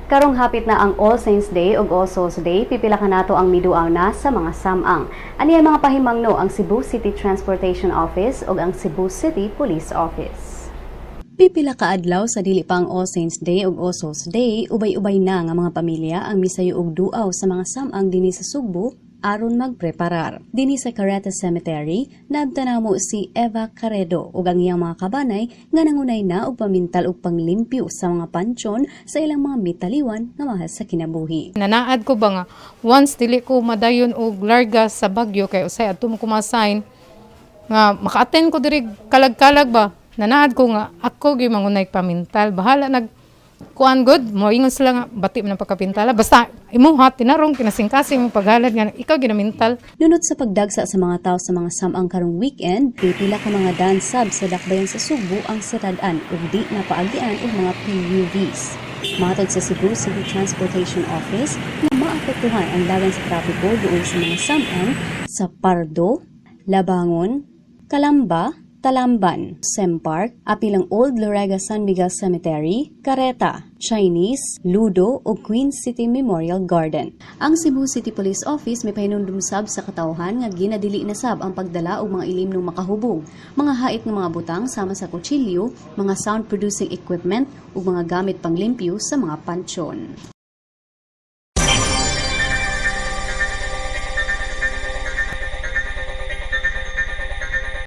Karong hapit na ang All Saints Day ug All Souls Day, pipila ka nato ang miduaw na sa mga samang. Ani ang mga pahimangno ang Cebu City Transportation Office ug ang Cebu City Police Office. Pipila ka adlaw sa dili pa ang All Saints Day ug All Souls Day, ubay-ubay na nga mga pamilya ang misayo og duaw sa mga samang dinhi sa Sugbo aron magpreparar. Dinhi sa Careta Cemetery, nabtanamo si Eva Caredo ug ang iyang mga kabanay nga nangunay na og pamintal ug panglimpyo sa mga pansyon sa ilang mga mitaliwan nga mahal sa kinabuhi. Nanaad ko ba nga once dili ko madayon og larga sa Bagyo kay usay adto mo kumasign nga maka-attend ko diri kalag-kalag ba. Nanaad ko nga ako gyud mangunay pamintal. Bahala kuan good mo ingon sila nga bati man ang pagkapintala basta imuha tinarong kinasingkasing mo paghalad nga ikaw ginamintal. Nunot sa pagdagsa sa mga tao sa mga samang karong weekend, pipila ka mga dansab sa dakbayan sa Sugbo ang sirad-an ug di na paagian og mga PUVs. Matod sa Cebu City Transportation Office, na maapektuhan ang dagan sa trapiko doon sa mga samang sa Pardo, Labangon, Calamba, Talamban, Sempark, apilang Old Lorega San Miguel Cemetery, Careta, Chinese, Ludo o Queen City Memorial Garden. Ang Cebu City Police Office may pahinumdum sab sa katawhan nga ginadili na sab ang pagdala og mga ilim ng makahubog, mga hait ng mga butang sama sa kutsilyo, mga sound producing equipment ug mga gamit panglimpyo sa mga pansyon.